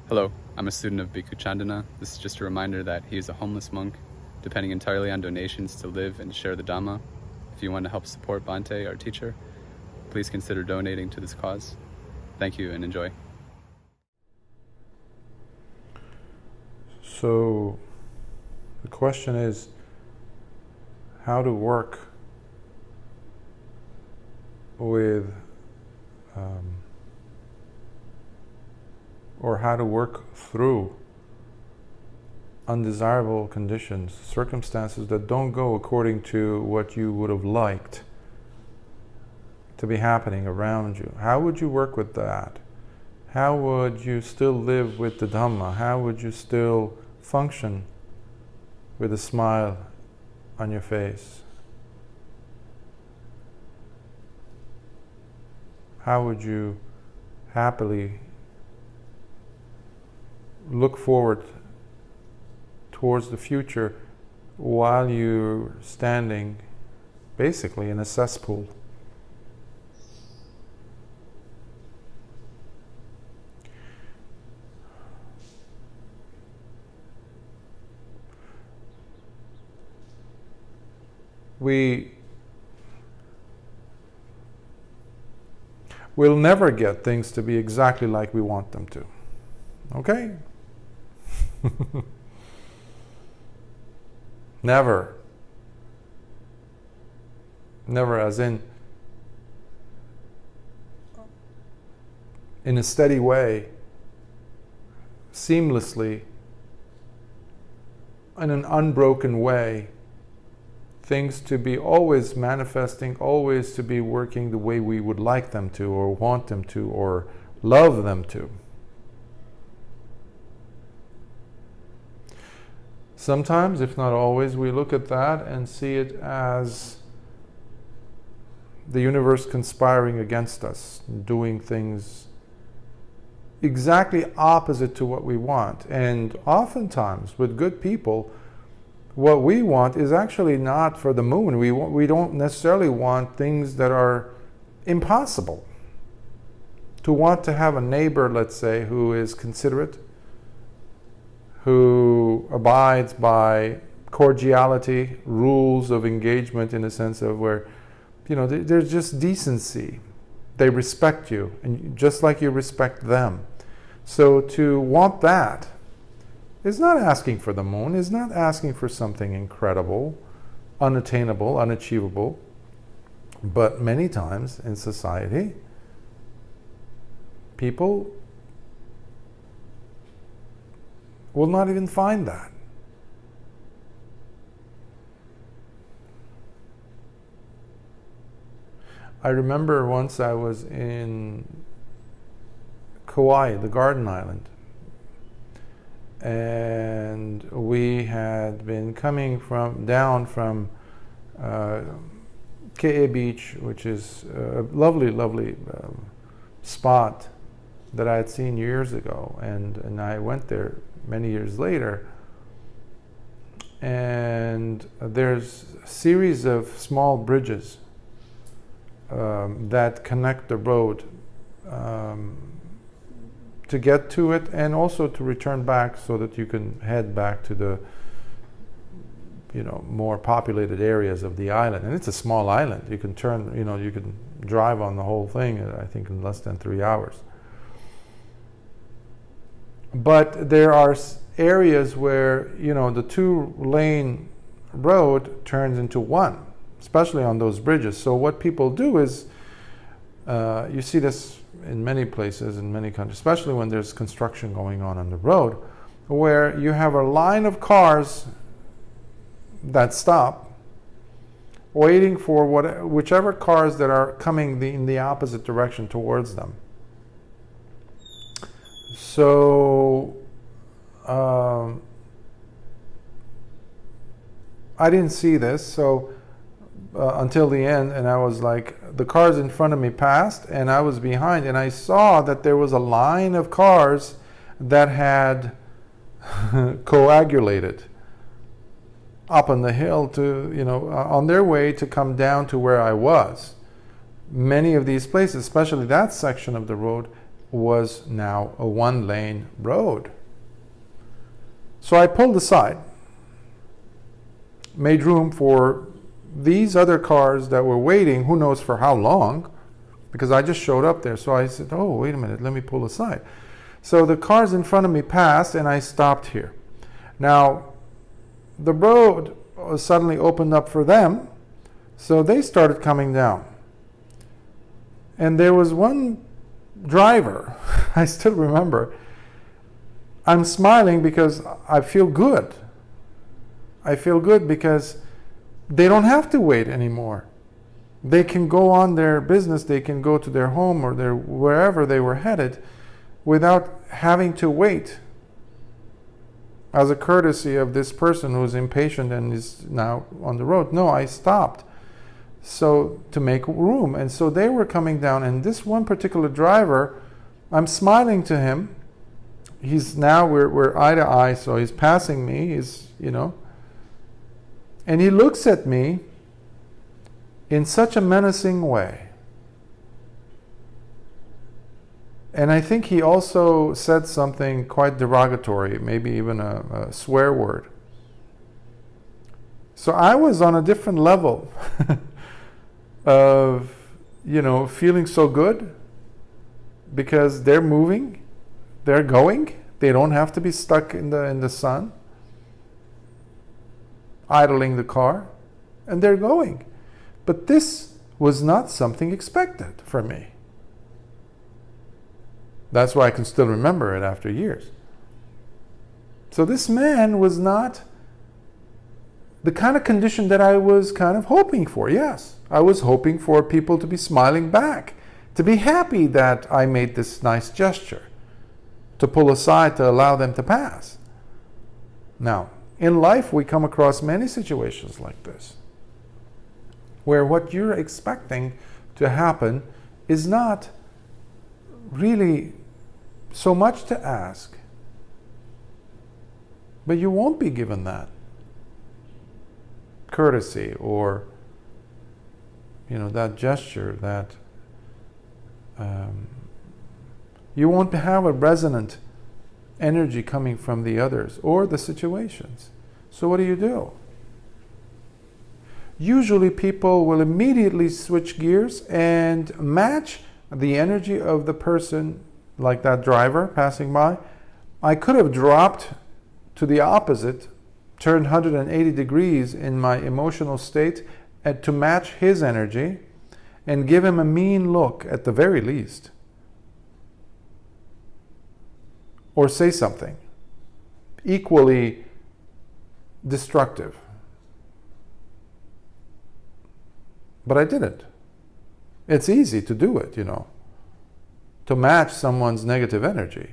Hello, I'm a student of Bhikkhu Candana. This is just a reminder that he is a homeless monk, depending entirely on donations to live and share the Dhamma. If you want to help support Bhante, our teacher, please consider donating to this cause. Thank you and enjoy. So the question is how to work with or how to work through undesirable conditions, circumstances that don't go according to what you would have liked to be happening around you. How would you work with that? How would you still live with the Dhamma? How would you still function with a smile on your face? How would you happily look forward towards the future while you're standing basically in a cesspool? We'll never get things to be exactly like we want them to. Okay? Never. Never, as in a steady way, seamlessly, in an unbroken way, things to be always manifesting, always to be working the way we would like them to, or want them to, or love them to. Sometimes, if not always, we look at that and see it as the universe conspiring against us, doing things exactly opposite to what we want. And oftentimes, with good people, what we want is actually not for the moon. We don't necessarily want things that are impossible. To want to have a neighbor, let's say, who is considerate, who abides by cordiality, rules of engagement, in a sense of where, there's just decency. They respect you, and just like you respect them. So to want that is not asking for the moon, is not asking for something incredible, unattainable, unachievable. But many times in society, people will not even find that. I remember once I was in Kauai, the Garden Island, and we had been coming down from Ke'e Beach, which is a lovely, lovely spot that I had seen years ago, and I went there many years later, and there's a series of small bridges that connect the road to get to it, and also to return back so that you can head back to the more populated areas of the island. And it's a small island. You can you can drive on the whole thing, I think, in less than 3 hours. But there are areas where the 2-lane road turns into one, especially on those bridges. So what people do is, you see this in many places, in many countries, especially when there's construction going on the road, where you have a line of cars that stop, waiting for whichever cars that are coming in the opposite direction towards them. So I didn't see this until the end, and I was like, the cars in front of me passed, and I was behind, and I saw that there was a line of cars that had coagulated up on the hill on their way to come down to where I was. Many of these places, especially that section of the road, was now a one-lane road. So I pulled aside, made room for these other cars that were waiting, who knows for how long, because I just showed up there. So I said, oh, wait a minute, let me pull aside. So the cars in front of me passed and I stopped here. Now, the road suddenly opened up for them, so they started coming down. And there was one driver, I still remember, I'm smiling because I feel good. I feel good because they don't have to wait anymore. They can go on their business, they can go to their home or their wherever they were headed without having to wait. As a courtesy of this person who's impatient and is now on the road. No, I stopped so to make room. And so they were coming down, and this one particular driver, I'm smiling to him. He's now, we're eye to eye, so he's passing me, and he looks at me in such a menacing way. And I think he also said something quite derogatory, maybe even a swear word. So I was on a different level of, feeling so good because they're moving, they're going, they don't have to be stuck in the sun, idling the car, and they're going. But this was not something expected for me. That's why I can still remember it after years. So this man was not the kind of condition that I was kind of hoping for. Yes, I was hoping for people to be smiling back, to be happy that I made this nice gesture, to pull aside to allow them to pass. Now, in life we come across many situations like this, where what you're expecting to happen is not really so much to ask, but you won't be given that courtesy or that gesture, that you won't have a resonant energy coming from the others or the situations. So what do? Usually people will immediately switch gears and match the energy of the person, like that driver passing by. I could have dropped to the opposite, turned 180 degrees in my emotional state to match his energy and give him a mean look at the very least. Or say something equally destructive. But I didn't. It's easy to do it, to match someone's negative energy.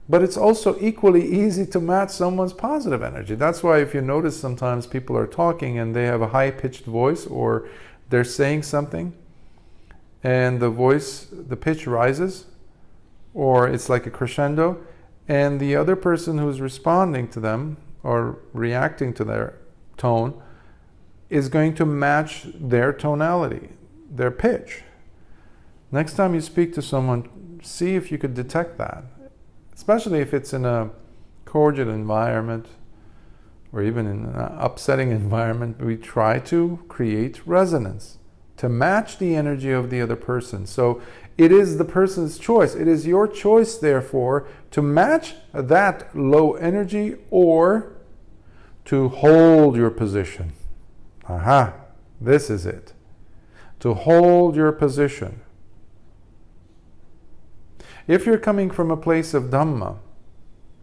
But it's also equally easy to match someone's positive energy. That's why if you notice sometimes people are talking and they have a high-pitched voice, or they're saying something and the pitch rises, or it's like a crescendo, and the other person who's responding to them or reacting to their tone is going to match their tonality, their pitch. Next time you speak to someone, see if you could detect that, especially if it's in a cordial environment or even in an upsetting environment. We try to create resonance to match the energy of the other person. So it is the person's choice. It is your choice, therefore, to match that low energy or to hold your position. Aha, this is it. To hold your position. If you're coming from a place of Dhamma,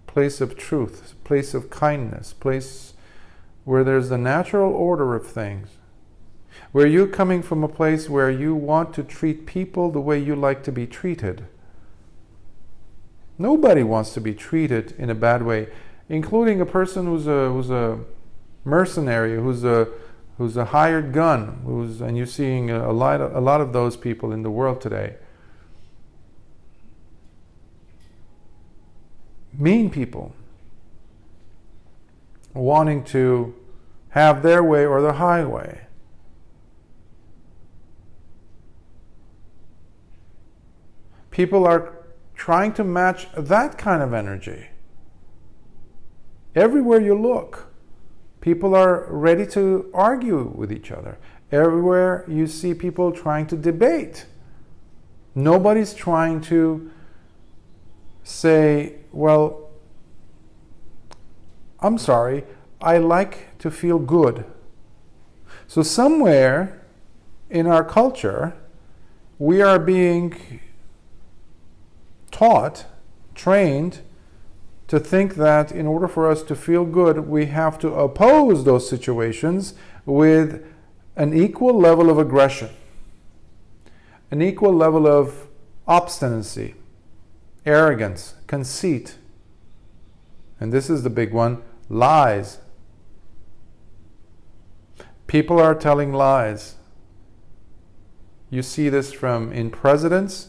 place of truth, place of kindness, place where there's the natural order of things, where you're coming from a place where you want to treat people the way you like to be treated. Nobody wants to be treated in a bad way, including a person who's a mercenary, who's a hired gun, and you're seeing a lot of those people in the world today. Mean people wanting to have their way or the highway. people are trying to match that kind of energy. Everywhere you look, people are ready to argue with each other. Everywhere you see people trying to debate. Nobody's trying to say, well, I'm sorry, I like to feel good. So somewhere in our culture, we are being taught, trained, to think that in order for us to feel good, we have to oppose those situations with an equal level of aggression, an equal level of obstinacy, arrogance, conceit. And this is the big one, lies. People are telling lies. You see this in presidents,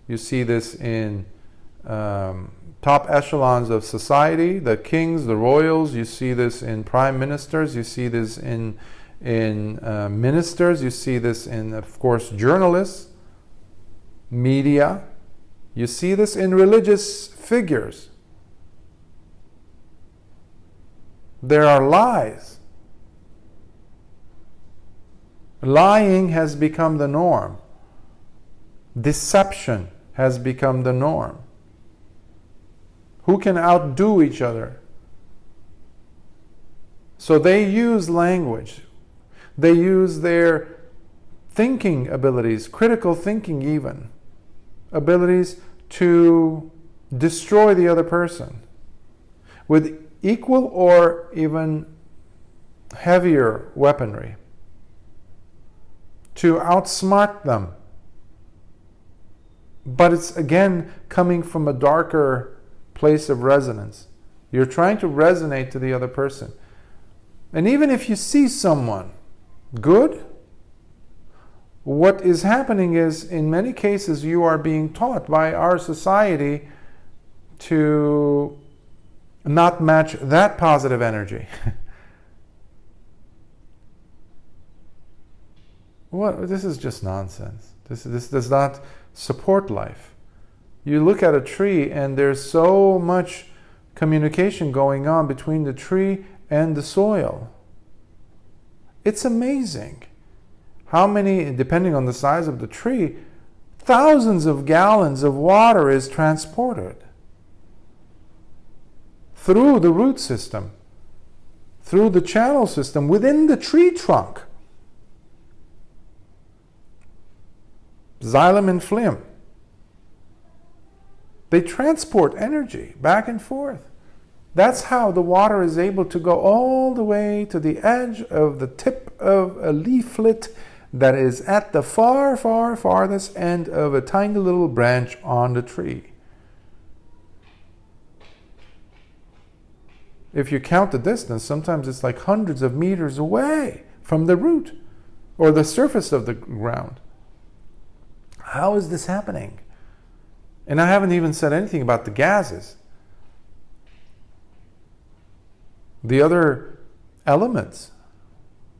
you see this in top echelons of society, the kings, the royals, you see this in prime ministers, you see this in ministers, you see this in, of course, journalists, media, you see this in religious figures. There are lies. Lying has become the norm. Deception has become the norm. Who can outdo each other? So they use language. They use their thinking abilities, critical thinking even, abilities to destroy the other person with equal or even heavier weaponry, to outsmart them. But it's again coming from a darker place of resonance. You're trying to resonate to the other person. And even if you see someone good, what is happening is, in many cases, you are being taught by our society to not match that positive energy. What? This is just nonsense. This does not support life. You look at a tree and there's so much communication going on between the tree and the soil. It's amazing how many, depending on the size of the tree, thousands of gallons of water is transported through the root system, through the channel system, within the tree trunk. Xylem and phloem. They transport energy back and forth. That's how the water is able to go all the way to the edge of the tip of a leaflet that is at the far, far, farthest end of a tiny little branch on the tree. If you count the distance, sometimes it's like hundreds of meters away from the root or the surface of the ground. How is this happening? And I haven't even said anything about the gases. The other elements,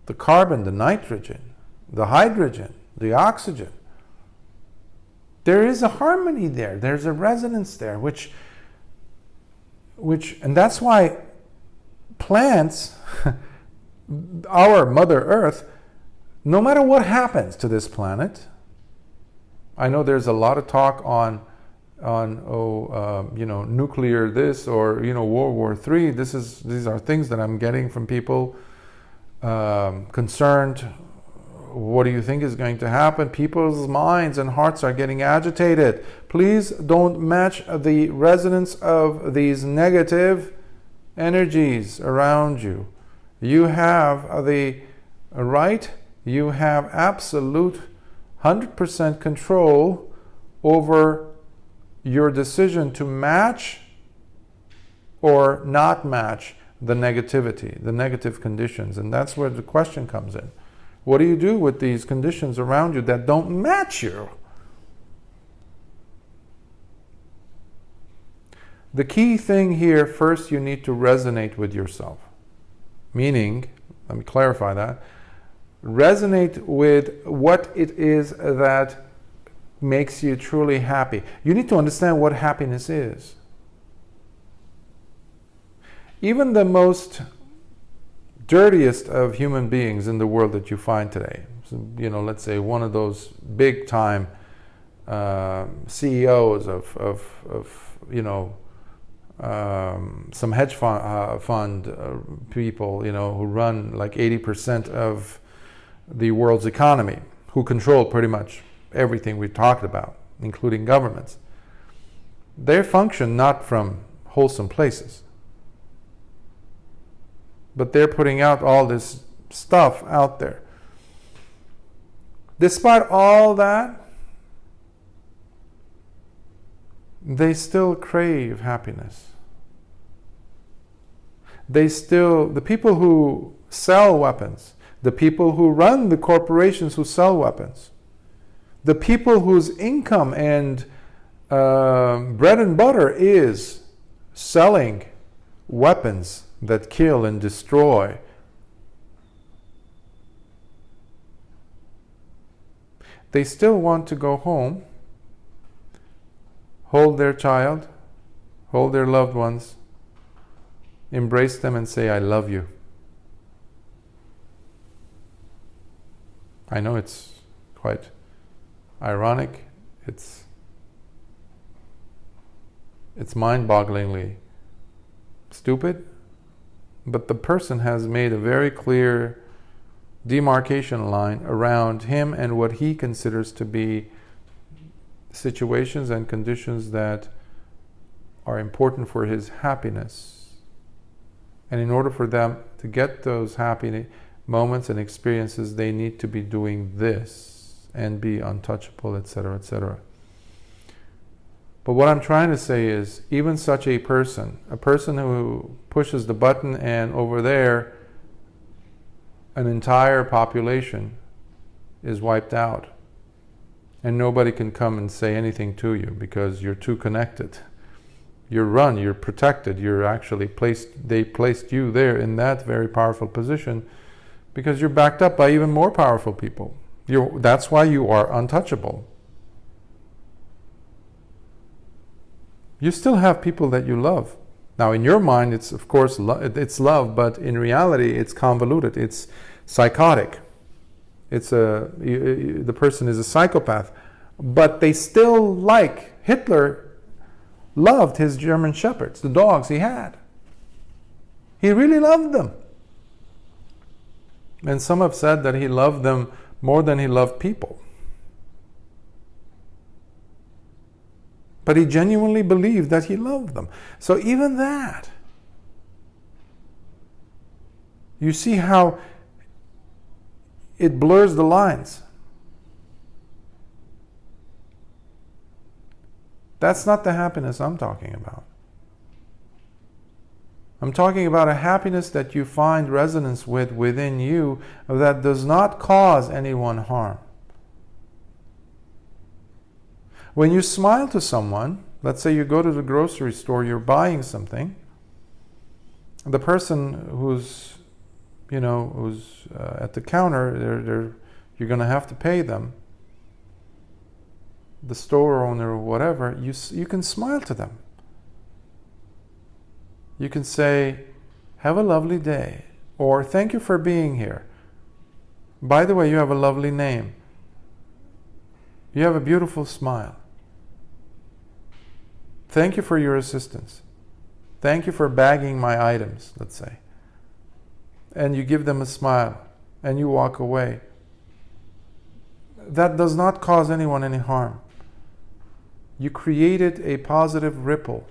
the carbon, the nitrogen, the hydrogen, the oxygen. There is a harmony there. There's a resonance there, which and that's why plants, our Mother Earth, no matter what happens to this planet, I know there's a lot of talk on nuclear this or World War III. These are things that I'm getting from people concerned. What do you think is going to happen? People's minds and hearts are getting agitated. Please don't match the resonance of these negative energies around you. You have the right, you have absolute 100% control over your decision to match or not match the negativity, the negative conditions. And that's where the question comes in. What do you do with these conditions around you that don't match you? The key thing here, first you need to resonate with yourself. Meaning, let me clarify that, resonate with what it is that makes you truly happy. You need to understand what happiness is. Even the most dirtiest of human beings in the world that you find today, so, let's say one of those big time CEOs of some hedge fund people, who run like 80% of the world's economy, who control pretty much everything we talked about, including governments. They function not from wholesome places, but they're putting out all this stuff out there. Despite all that, they still crave happiness. The people who sell weapons, the people who run the corporations who sell weapons, the people whose income and bread and butter is selling weapons that kill and destroy, they still want to go home, hold their child, hold their loved ones, embrace them and say, "I love you." I know it's quite ironic. It's mind-bogglingly stupid, but the person has made a very clear demarcation line around him and what he considers to be situations and conditions that are important for his happiness. And in order for them to get those happy moments and experiences, they need to be doing this and be untouchable, etc., etc. But what I'm trying to say is, even such a person who pushes the button and over there an entire population is wiped out, and nobody can come and say anything to you because you're too connected. You're protected, they placed you there in that very powerful position because you're backed up by even more powerful people. That's why you are untouchable. You still have people that you love. Now, in your mind, it's of course it's love, but in reality, it's convoluted. It's psychotic. The person is a psychopath, but they still like Hitler. Loved his German shepherds, the dogs he had. He really loved them. And some have said that he loved them more than he loved people. But he genuinely believed that he loved them. So even that, you see how it blurs the lines. That's not the happiness I'm talking about. I'm talking about a happiness that you find resonance with within you that does not cause anyone harm. When you smile to someone, let's say you go to the grocery store, you're buying something, the person who's at the counter, you're going to have to pay them, the store owner or whatever, you can smile to them. You can say, "Have a lovely day," or "Thank you for being here. By the way, you have a lovely name. You have a beautiful smile. Thank you for your assistance. Thank you for bagging my items," let's say. And you give them a smile and you walk away. That does not cause anyone any harm. You created a positive ripple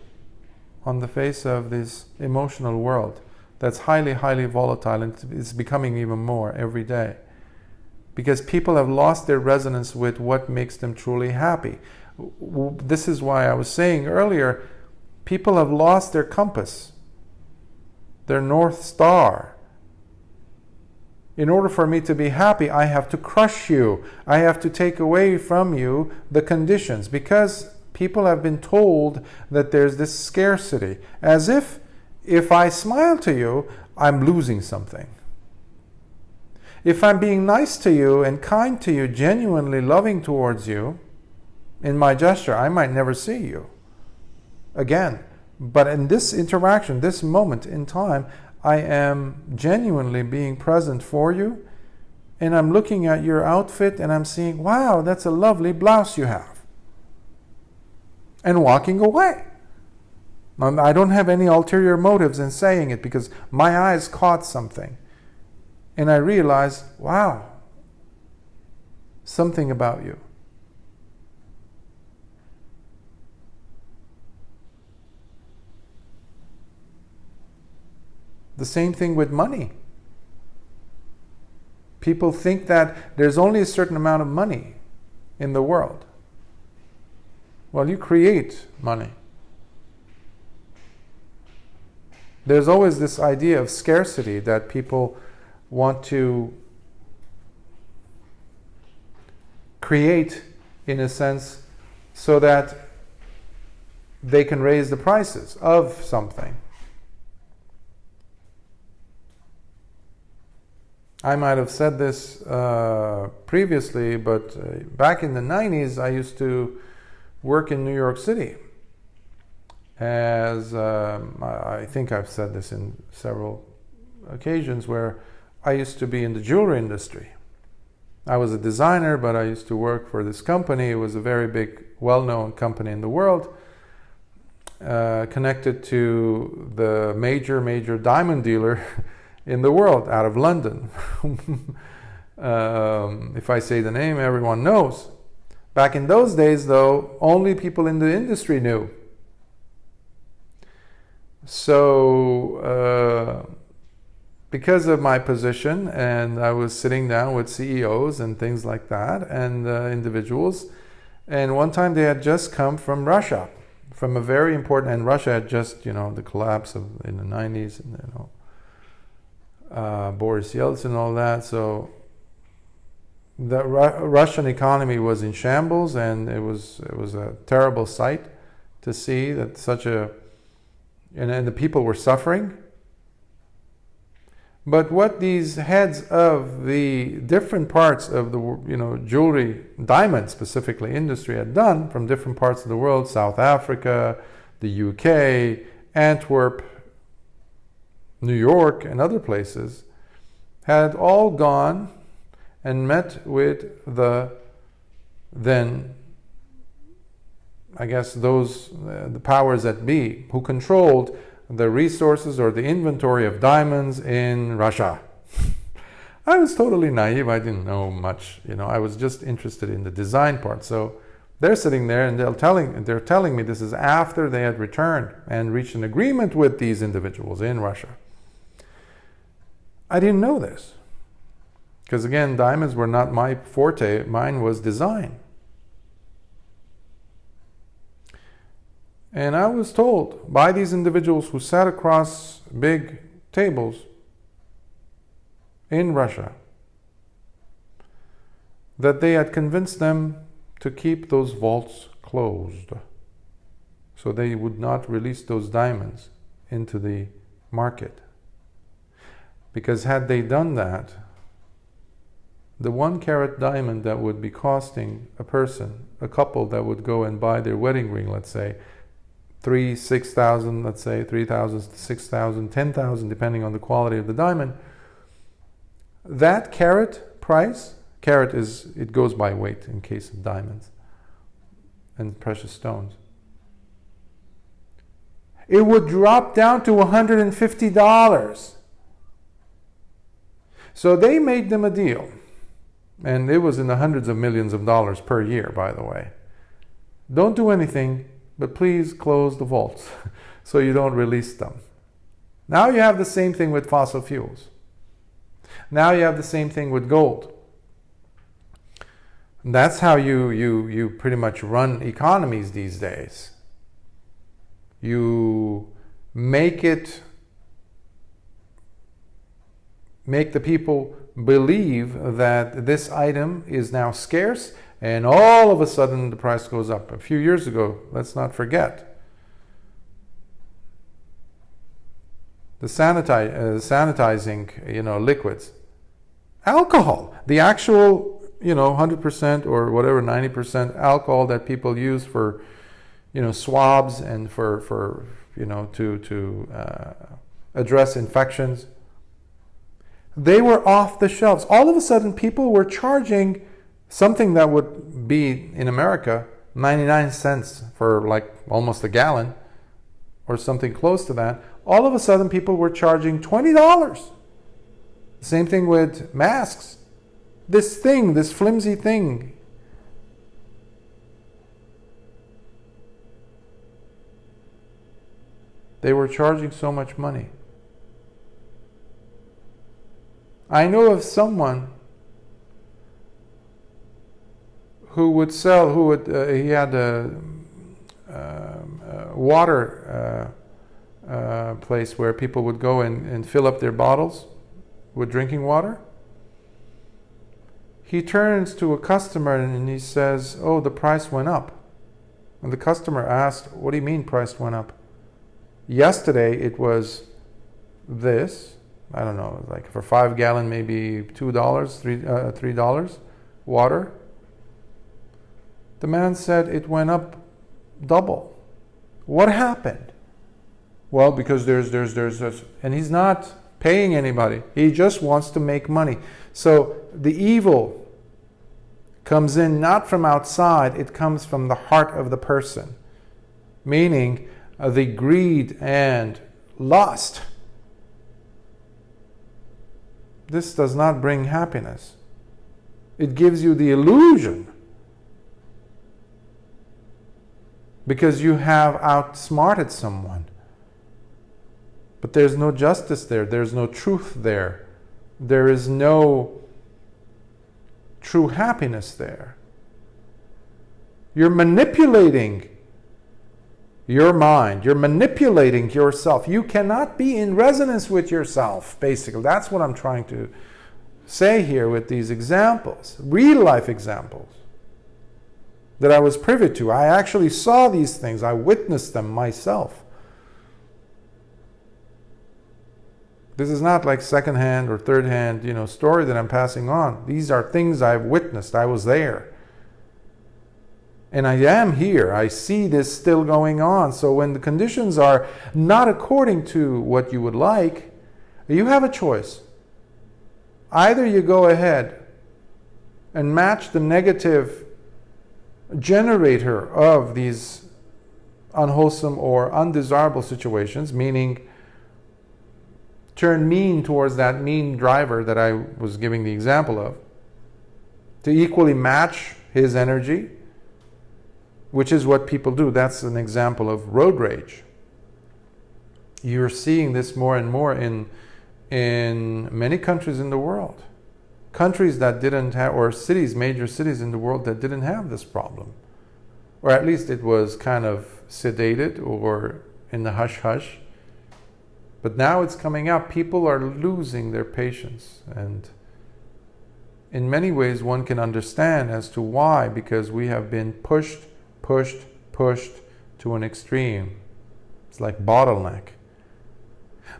on the face of this emotional world that's highly, highly volatile, and it's becoming even more every day. Because people have lost their resonance with what makes them truly happy. This is why I was saying earlier, people have lost their compass, their North Star. In order for me to be happy, I have to crush you. I have to take away from you the conditions, because people have been told that there's this scarcity, as if I smile to you, I'm losing something. If I'm being nice to you and kind to you, genuinely loving towards you, in my gesture. I might never see you again. But in this interaction, this moment in time, I am genuinely being present for you, and I'm looking at your outfit and I'm seeing, wow, that's a lovely blouse you have, and walking away. I don't have any ulterior motives in saying it, because my eyes caught something and I realized, wow, something about you. The same thing with money. People think that there's only a certain amount of money in the world. Well, you create money. There's always this idea of scarcity that people want to create, in a sense, so that they can raise the prices of something. I might have said this previously, but back in the 90s, I used to work in New York City. As I think I've said this in several occasions, where I used to be in the jewelry industry. I was a designer, but I used to work for this company. It was a very big, well-known company in the world, connected to the major diamond dealer in the world, out of London. If I say the name, everyone knows. Back in those days, though, only people in the industry knew. So, because of my position, and I was sitting down with CEOs and things like that, and individuals, and one time they had just come from Russia, from a very important, and Russia had just, the collapse in the 90s, and Boris Yeltsin and all that. So the Russian economy was in shambles, and it was a terrible sight to see that and the people were suffering. But what these heads of the different parts of the jewelry, diamond specifically industry, had done from different parts of the world, South Africa, the UK, Antwerp, New York, and other places, had all gone and met with the powers that be, who controlled the resources or the inventory of diamonds in Russia. I was totally naive. I didn't know much. I was just interested in the design part. So they're sitting there and they're telling me this is after they had returned and reached an agreement with these individuals in Russia. I didn't know this, because again, diamonds were not my forte. Mine was design. And I was told by these individuals who sat across big tables in Russia that they had convinced them to keep those vaults closed, so they would not release those diamonds into the market. Because had they done that, the 1 carat diamond that would be costing a couple that would go and buy their wedding ring, let's say, 6,000, let's say 3,000, 6,000, 10,000, depending on the quality of the diamond. That carat price, it goes by weight in case of diamonds and precious stones. It would drop down to $150. So they made them a deal, and it was in the hundreds of millions of dollars per year, by the way. Don't do anything, but please close the vaults so you don't release them. Now you have the same thing with fossil fuels. Now you have the same thing with gold. And that's how you pretty much run economies these days. You make the people believe that this item is now scarce, and all of a sudden the price goes up. A few years ago, let's not forget, the sanitizing liquids, alcohol, the actual 100% or whatever, 90% alcohol that people use for, swabs and for to address infections. They were off the shelves. All of a sudden, people were charging something that would be in America 99 cents for like almost a gallon or something close to that. All of a sudden, people were charging $20. Same thing with masks. This flimsy thing. They were charging so much money. I know of someone he had a water place where people would go and fill up their bottles with drinking water. He turns to a customer and he says, "Oh, the price went up." And the customer asked, "What do you mean price went up? Yesterday it was this, I don't know, like for 5 gallon, maybe $2, $3 water." The man said it went up double. What happened? Well, because there's this, and he's not paying anybody. He just wants to make money. So the evil comes in not from outside, it comes from the heart of the person. Meaning the greed and lust. This does not bring happiness. It gives you the illusion. Because you have outsmarted someone. But there's no justice there. There's no truth there. There is no true happiness there. You're manipulating your mind. You're manipulating yourself. You cannot be in resonance with yourself, basically. That's what I'm trying to say here with these examples. Real life examples that I was privy to. I actually saw these things. I witnessed them myself. This is not like second-hand or third-hand, story that I'm passing on. These are things I've witnessed. I was there. And I am here. I see this still going on. So when the conditions are not according to what you would like, you have a choice. Either you go ahead and match the negative generator of these unwholesome or undesirable situations, meaning turn mean towards that mean driver that I was giving the example of, to equally match his energy, which is what people do. That's an example of road rage. You're seeing this more and more in many countries in the world. Countries that didn't have, or cities, major cities in the world that didn't have this problem. Or at least it was kind of sedated or in the hush-hush. But now it's coming out. People are losing their patience. And in many ways one can understand as to why, because we have been pushed to an extreme. It's like bottleneck.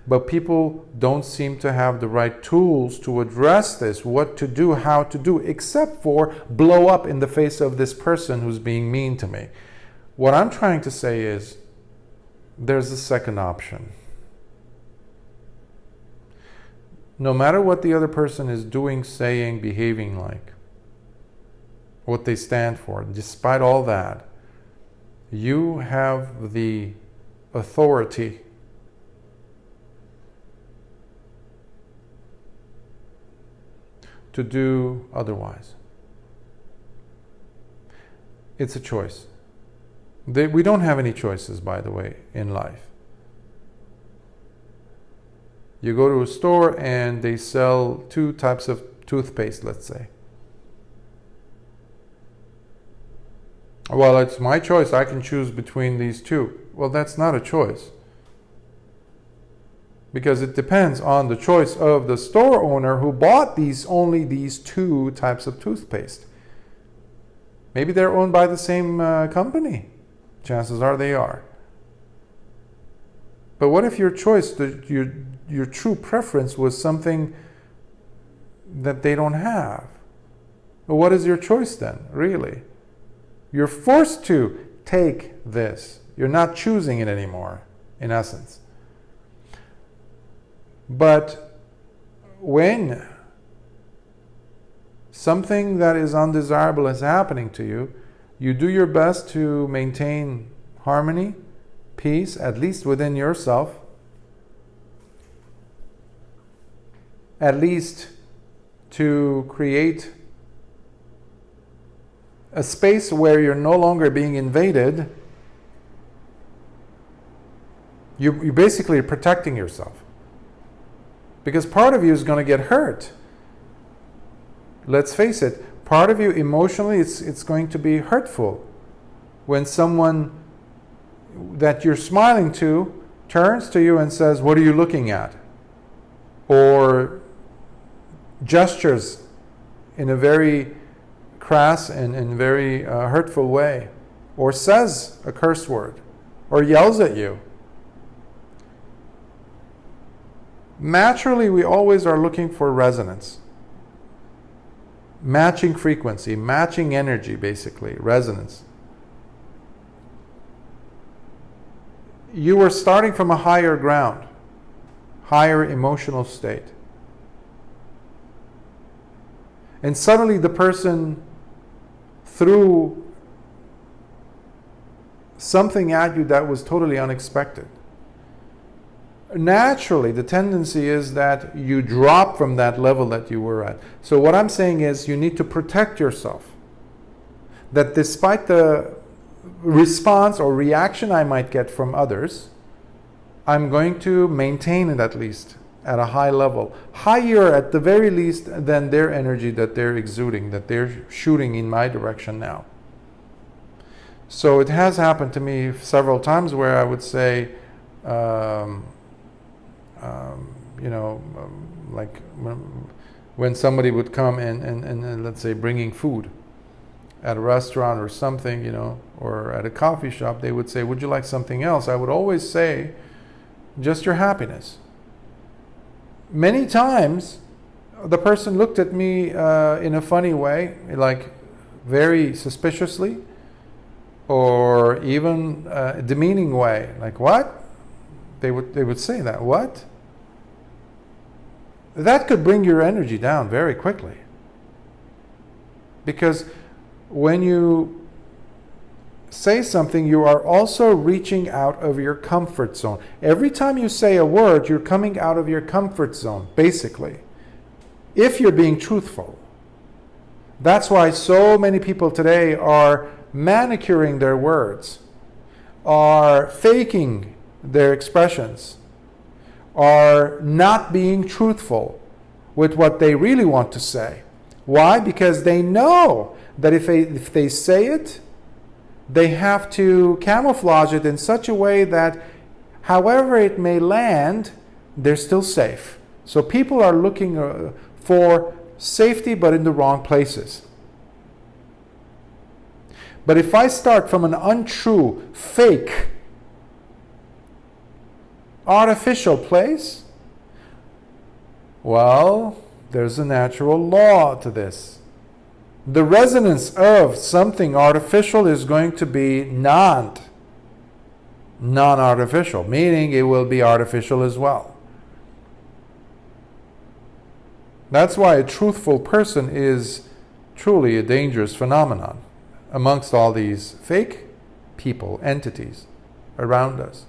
But people don't seem to have the right tools to address this, what to do, how to do, except for blow up in the face of this person who's being mean to me. What I'm trying to say is, there's a second option. No matter what the other person is doing, saying, behaving like, what they stand for, despite all that, you have the authority to do otherwise. It's a choice. We don't have any choices, by the way, in life. You go to a store and they sell 2 types of toothpaste, let's say. Well, it's my choice. I can choose between these 2. Well, that's not a choice. Because it depends on the choice of the store owner who bought only these 2 types of toothpaste. Maybe they're owned by the same company. Chances are they are. But what if your choice, your true preference was something that they don't have? Well, what is your choice then, really? You're forced to take this. You're not choosing it anymore, in essence. But when something that is undesirable is happening to you, you do your best to maintain harmony, peace, at least within yourself. At least to create a space where you're no longer being invaded. You're basically protecting yourself. Because part of you is going to get hurt. Let's face it, part of you emotionally, it's going to be hurtful when someone that you're smiling to turns to you and says, "What are you looking at?" Or gestures in a very crass and very hurtful way, or says a curse word, or yells at you. Naturally, we always are looking for resonance. Matching frequency, matching energy, basically, resonance. You were starting from a higher ground, higher emotional state. And suddenly the person threw something at you that was totally unexpected. Naturally, the tendency is that you drop from that level that you were at. So what I'm saying is you need to protect yourself. That despite the response or reaction I might get from others, I'm going to maintain it at least at a high level. Higher at the very least than their energy that they're exuding, that they're shooting in my direction now. So it has happened to me several times where I would say, like when somebody would come and let's say bringing food at a restaurant or something, or at a coffee shop, they would say, "Would you like something else?" I would always say, "Just your happiness." Many times, the person looked at me in a funny way, like very suspiciously, or even a demeaning way, like, "What?" They would say that. "What?" That could bring your energy down very quickly. Because when you say something, you are also reaching out of your comfort zone. Every time you say a word, you're coming out of your comfort zone, basically. If you're being truthful. That's why so many people today are manicuring their words, are faking their expressions, are not being truthful with what they really want to say. Why? Because they know that if they say it, they have to camouflage it in such a way that however it may land, they're still safe. So people are looking for safety, but in the wrong places. But if I start from an untrue, fake, artificial place, well, there's a natural law to this. The resonance of something artificial is going to be non-artificial, meaning it will be artificial as well. That's why a truthful person is truly a dangerous phenomenon amongst all these fake people, entities around us.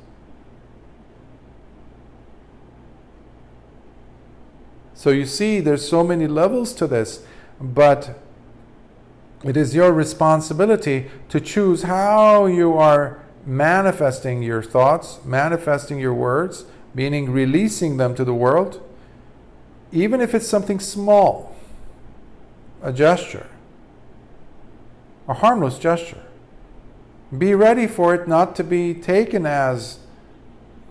So you see, there's so many levels to this, but it is your responsibility to choose how you are manifesting your thoughts, manifesting your words, meaning releasing them to the world, even if it's something small, a gesture, a harmless gesture. Be ready for it not to be taken as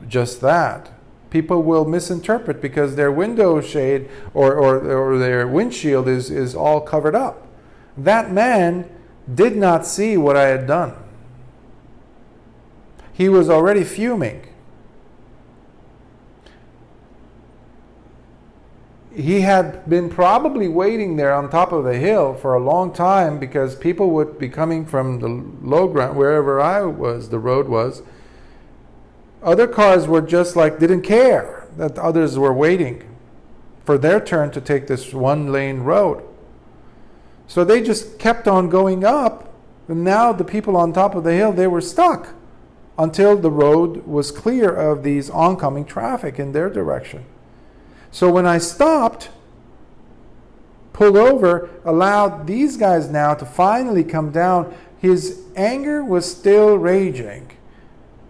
just that. People will misinterpret because their window shade or their windshield is all covered up. That man did not see what I had done. He was already fuming. he had been probably waiting there on top of the hill for a long time, because people would be coming from the low ground, wherever the road was. Other cars were just like, didn't care that others were waiting for their turn to take this one lane road. So they just kept on going up, and now the people on top of the hill, they were stuck until the road was clear of these oncoming traffic in their direction. So when I stopped, pulled over, allowed these guys now to finally come down, his anger was still raging.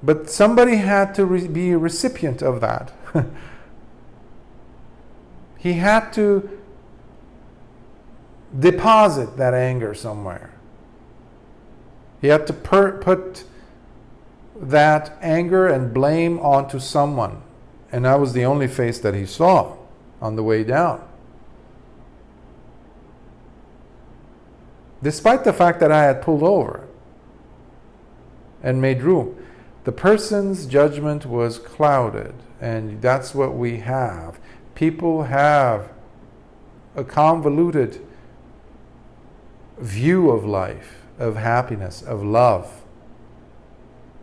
But somebody had to be a recipient of that. He had to deposit that anger somewhere. He had to put that anger and blame onto someone. And that was the only face that he saw on the way down. Despite the fact that I had pulled over and made room, the person's judgment was clouded. And that's what we have. People have a convoluted view of life, of happiness, of love.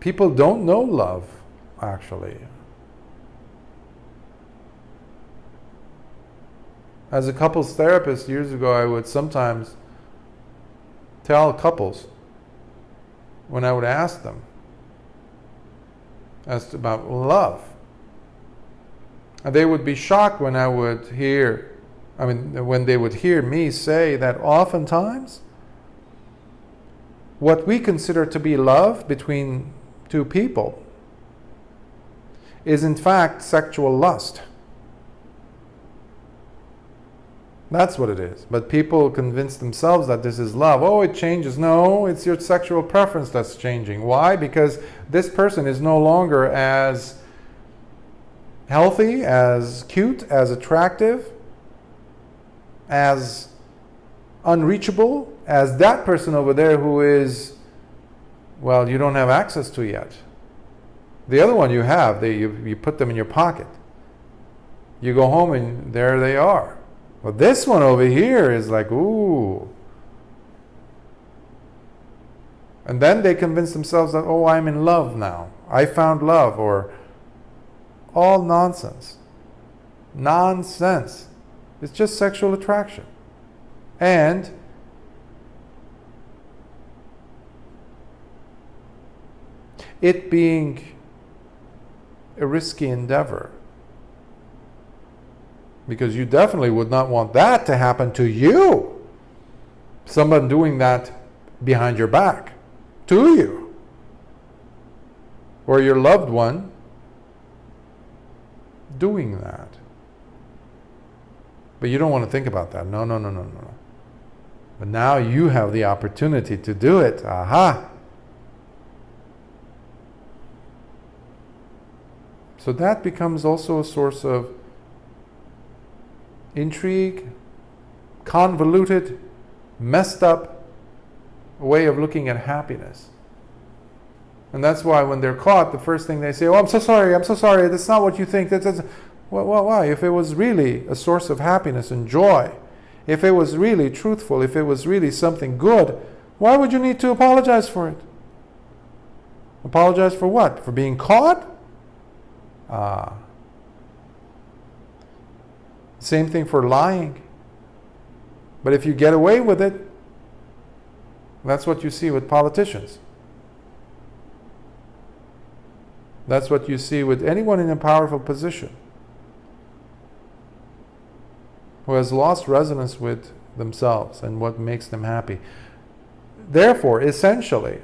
People don't know love, actually. As a couples therapist years ago, I would sometimes tell couples, when I would ask them as about love, and they would be shocked when when they would hear me say that oftentimes what we consider to be love between two people is in fact sexual lust. That's what it is. But people convince themselves that this is love. Oh, it changes. No, it's your sexual preference that's changing. Why? Because this person is no longer as healthy, as cute, as attractive, as unreachable as that person over there who is, well, you don't have access to yet. The other one you have, you put them in your pocket. You go home and there they are. But this one over here is like, ooh. And then they convince themselves that, oh, I'm in love now. I found love, or all nonsense. Nonsense. It's just sexual attraction. And it being a risky endeavor. Because you definitely would not want that to happen to you. Someone doing that behind your back to you. Or your loved one doing that. But you don't want to think about that. No. But now you have the opportunity to do it. Aha! So that becomes also a source of intrigue, convoluted, messed up way of looking at happiness. And that's why when they're caught, the first thing they say, oh, I'm so sorry, that's not what you think. Well, why? If it was really a source of happiness and joy, if it was really truthful, if it was really something good, why would you need to apologize for it? Apologize for what? For being caught? Same thing for lying. But if you get away with it, that's what you see with politicians. That's what you see with anyone in a powerful position who has lost resonance with themselves and what makes them happy. Therefore, essentially,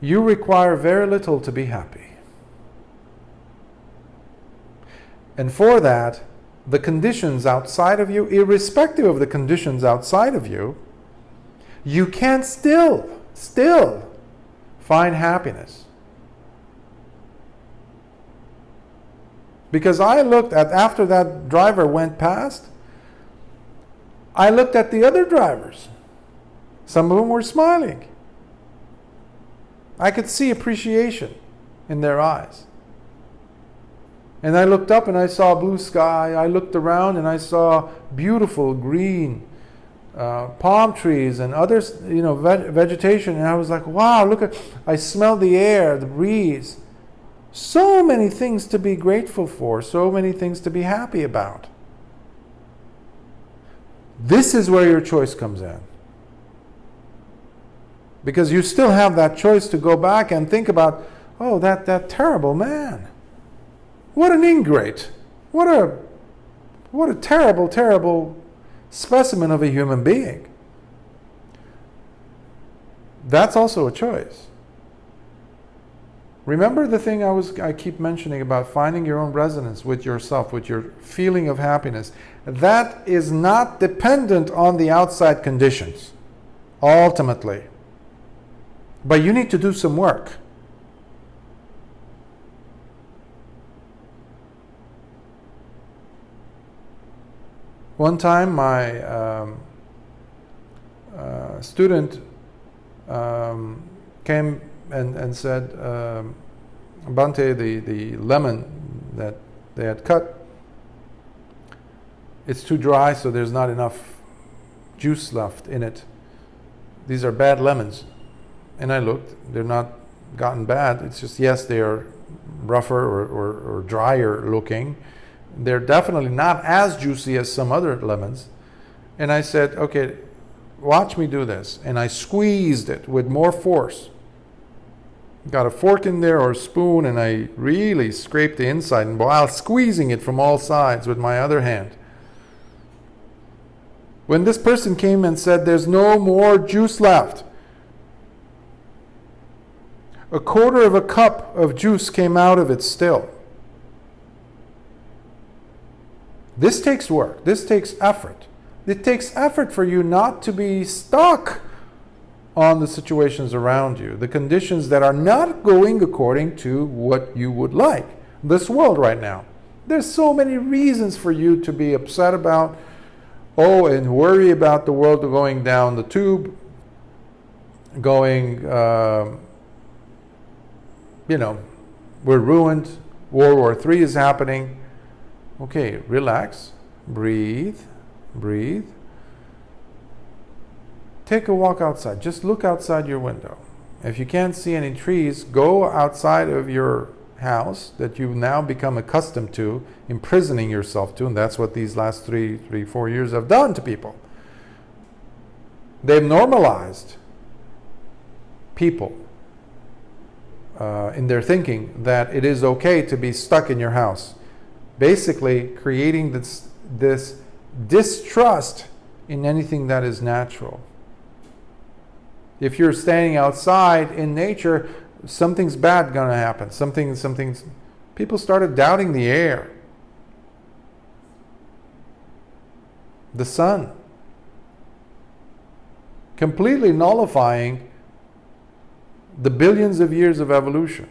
you require very little to be happy. And for that, the conditions outside of you, irrespective of the conditions outside of you, you can still find happiness. Because I looked at, after that driver went past, I looked at the other drivers. Some of them were smiling. I could see appreciation in their eyes. And I looked up and I saw blue sky. I looked around and I saw beautiful green palm trees and others, vegetation. And I was like, wow, look at, I smelled the air, the breeze. So many things to be grateful for, so many things to be happy about. This is where your choice comes in. Because you still have that choice to go back and think about, oh, that terrible man. What an ingrate. What a terrible, terrible specimen of a human being. That's also a choice. Remember the thing I keep mentioning about finding your own resonance with yourself, with your feeling of happiness. That is not dependent on the outside conditions, ultimately. But you need to do some work. One time my student came and said, Bhante, the lemon that they had cut, it's too dry, so there's not enough juice left in it. These are bad lemons. And I looked, they're not gotten bad. It's just, yes, they are rougher or drier looking. They're definitely not as juicy as some other lemons. And I said, okay, watch me do this. And I squeezed it with more force. Got a fork in there or a spoon, and I really scraped the inside, and while squeezing it from all sides with my other hand. When this person came and said, there's no more juice left, a quarter of a cup of juice came out of it still. This takes work. This takes effort. It takes effort for you not to be stuck on the situations around you, the conditions that are not going according to what you would like. This world right now. There's so many reasons for you to be upset about, and worry about the world going down the tube, going, we're ruined, World War III is happening. Okay, relax, breathe. Take a walk outside. Just look outside your window. If you can't see any trees, go outside of your house that you've now become accustomed to, imprisoning yourself to, and that's what these last 4 years have done to people. They've normalized people in their thinking that it is okay to be stuck in your house. Basically creating this distrust in anything that is natural. If you're standing outside in nature, something's bad gonna happen. People started doubting the air, the sun, completely nullifying the billions of years of evolution.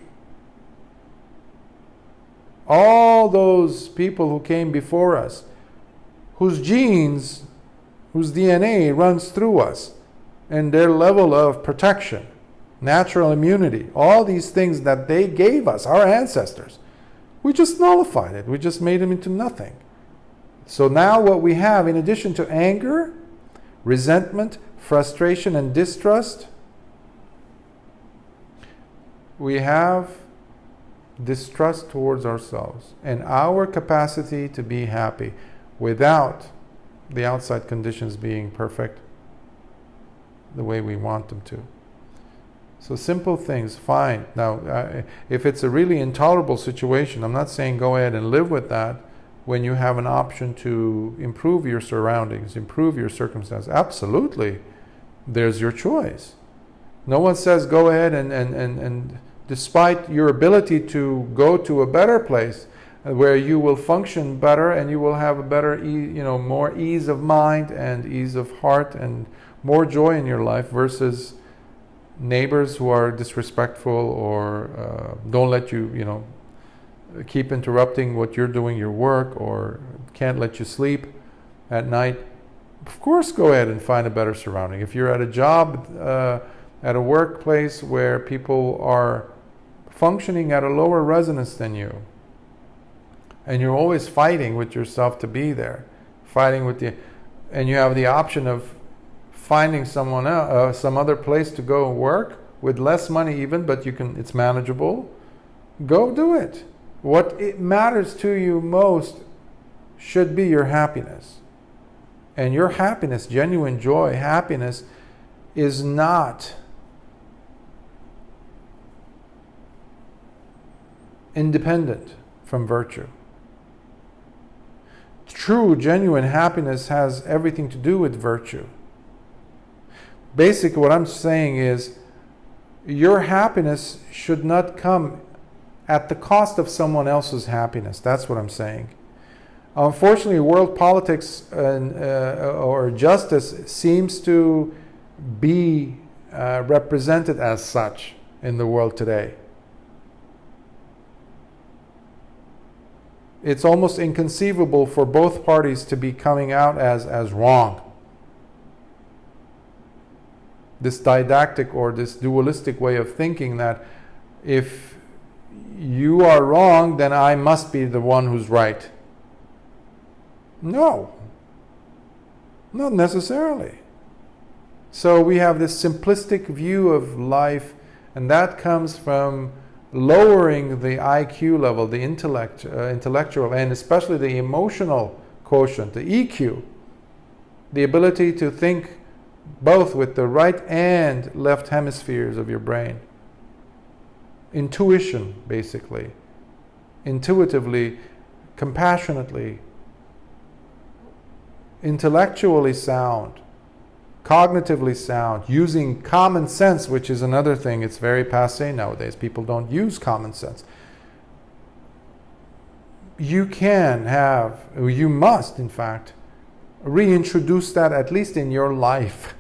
All those people who came before us, whose genes, whose DNA runs through us, and their level of protection, natural immunity, all these things that they gave us, our ancestors, we just nullified it. We just made them into nothing. So now what we have, in addition to anger, resentment, frustration, and distrust, we have distrust towards ourselves and our capacity to be happy without the outside conditions being perfect the way we want them to. So simple things, fine. Now, if it's a really intolerable situation, I'm not saying go ahead and live with that when you have an option to improve your surroundings, improve your circumstances. Absolutely, there's your choice. No one says go ahead and despite your ability to go to a better place where you will function better and you will have a better, more ease of mind and ease of heart and more joy in your life versus neighbors who are disrespectful or don't let you, keep interrupting what you're doing, your work, or can't let you sleep at night. Of course, go ahead and find a better surrounding. If you're at a job, at a workplace where people are functioning at a lower resonance than you, and you're always fighting with yourself to be there, fighting with the, and you have the option of finding someone else, some other place to go and work with less money even, but you can, it's manageable. Go do it. What it matters to you most should be your happiness. And your happiness, genuine joy, happiness, is not independent from virtue. True, genuine happiness has everything to do with virtue. Basically, what I'm saying is, your happiness should not come at the cost of someone else's happiness. That's what I'm saying. Unfortunately, world politics or justice seems to be represented as such in the world today. It's almost inconceivable for both parties to be coming out as wrong. This didactic or this dualistic way of thinking that if you are wrong, then I must be the one who's right. No, not necessarily. So we have this simplistic view of life, and that comes from lowering the IQ level, the intellectual, and especially the emotional quotient, the EQ, the ability to think both with the right and left hemispheres of your brain. Intuition, basically. Intuitively, compassionately, intellectually sound, cognitively sound, using common sense, which is another thing. It's very passé nowadays. People don't use common sense. You can have, or you must, in fact, reintroduce that at least in your life.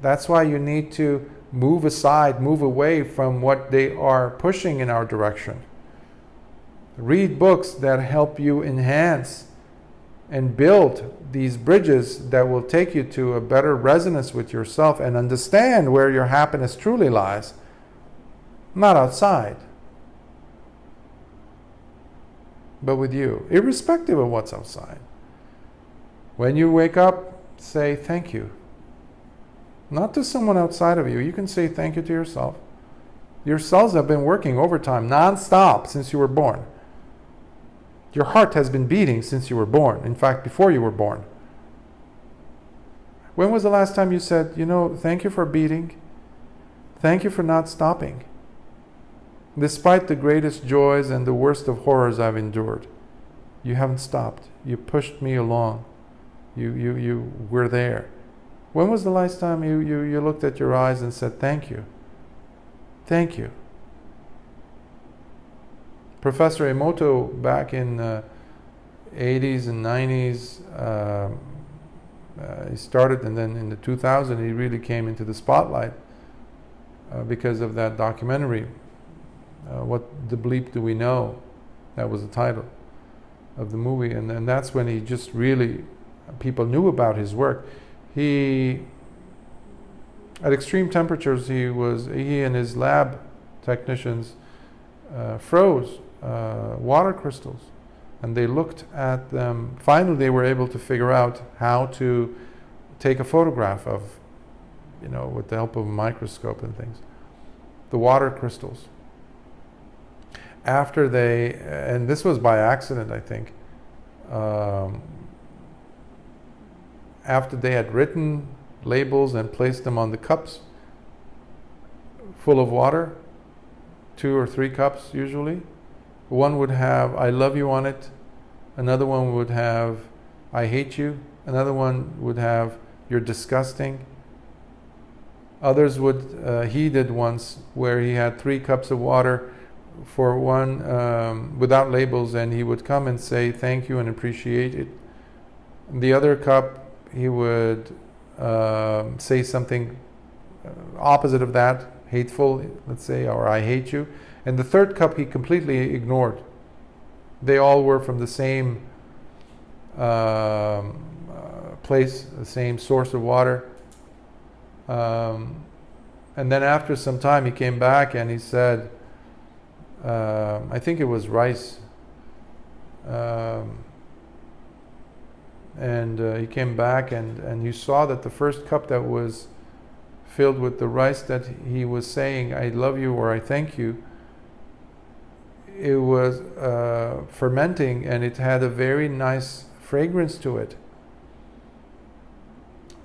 That's why you need to move aside, move away from what they are pushing in our direction. Read books that help you enhance and build these bridges that will take you to a better resonance with yourself and understand where your happiness truly lies, not outside, but with you, irrespective of what's outside. When you wake up, say thank you. Not to someone outside of you. You can say thank you to yourself. Your cells have been working overtime non-stop since you were born. Your heart has been beating since you were born. In fact, before you were born. When was the last time you said, thank you for beating? Thank you for not stopping. Despite the greatest joys and the worst of horrors I've endured, you haven't stopped. You pushed me along. You were there. When was the last time you looked at your eyes and said, thank you? Thank you. Professor Emoto, back in the 80s and 90s, he started, and then in the 2000s he really came into the spotlight because of that documentary, What the Bleep Do We Know? That was the title of the movie, and that's when he just really, people knew about his work. He, at extreme temperatures, he and his lab technicians froze water crystals, and they looked at them. Finally, they were able to figure out how to take a photograph of, with the help of a microscope and things, the water crystals. After they, and this was by accident, I think, after they had written labels and placed them on the cups full of water, 2 or 3 cups usually, one would have I love you on it, another one would have I hate you, another one would have you're disgusting. Others would, he did once where he had 3 cups of water for one without labels, and he would come and say thank you and appreciate it. The other cup, he would say something opposite of that, hateful, let's say, or I hate you. And the third cup he completely ignored. They all were from the same place, the same source of water. And then after some time he came back and he said, I think it was rice. And he came back, and you saw that the first cup that was filled with the rice that he was saying, I love you or I thank you, it was fermenting, and it had a very nice fragrance to it.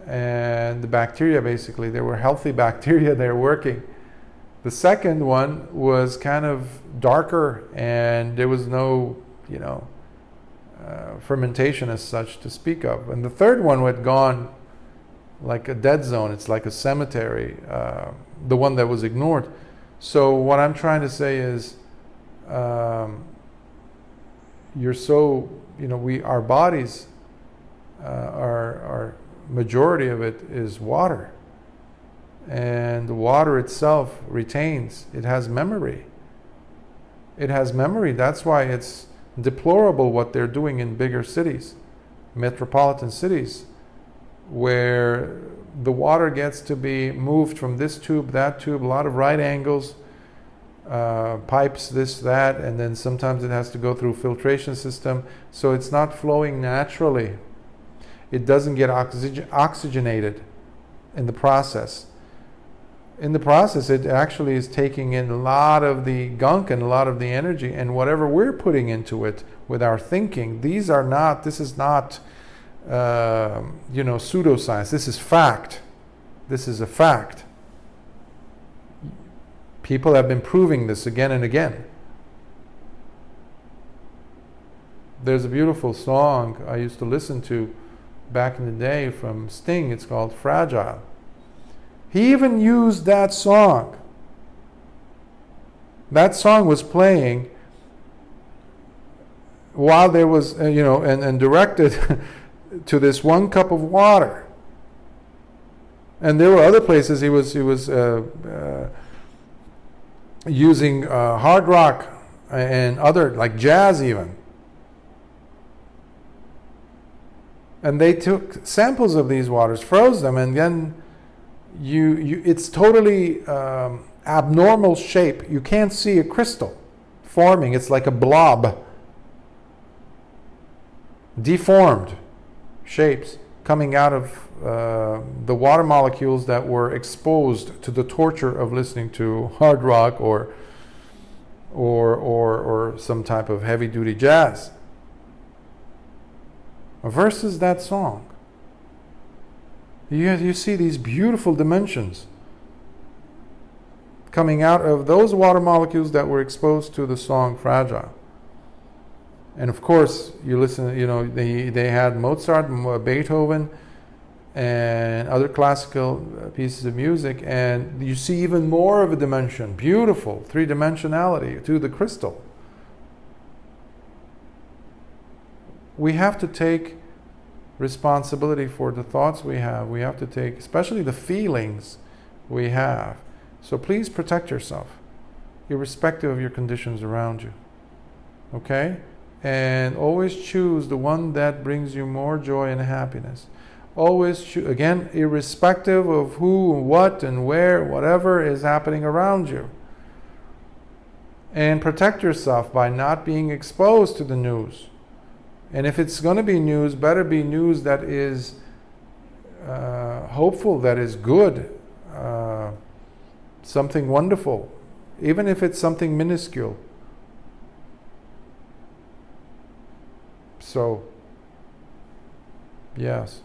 And the bacteria, basically, there were healthy bacteria there working. The second one was kind of darker, and there was no, fermentation as such to speak of. And the third one had gone like a dead zone. It's like a cemetery, the one that was ignored. So what I'm trying to say is, you're so, our bodies, our majority of it is water. And the water itself retains, it has memory. It has memory. That's why it's deplorable what they're doing in bigger cities, metropolitan cities, where the water gets to be moved from this tube, that tube, a lot of right angles, pipes, this, that, and then sometimes it has to go through filtration system, so it's not flowing naturally. It doesn't get oxygenated in the process. In the process, it actually is taking in a lot of the gunk and a lot of the energy, and whatever we're putting into it with our thinking, this is not pseudoscience. This is fact. This is a fact. People have been proving this again and again. There's a beautiful song I used to listen to back in the day from Sting. It's called Fragile. He even used that song. That song was playing while there was, and directed to this one cup of water. And there were other places he was using hard rock and other, like jazz even. And they took samples of these waters, froze them, and then it's totally abnormal shape. You can't see a crystal forming. It's like a blob. Deformed shapes coming out of the water molecules that were exposed to the torture of listening to hard rock or some type of heavy duty jazz. Versus that song. You see these beautiful dimensions coming out of those water molecules that were exposed to the song Fragile. And of course, you listen, they had Mozart, Beethoven, and other classical pieces of music, and you see even more of a dimension, beautiful three-dimensionality to the crystal. We have to take responsibility for the thoughts we have. We have to take, especially the feelings we have. So please protect yourself, irrespective of your conditions around you. Okay? And always choose the one that brings you more joy and happiness. Always choose, again, irrespective of who, what, and where, whatever is happening around you. And protect yourself by not being exposed to the news. And if it's going to be news, better be news that is hopeful, that is good, something wonderful, even if it's something minuscule. So, yes.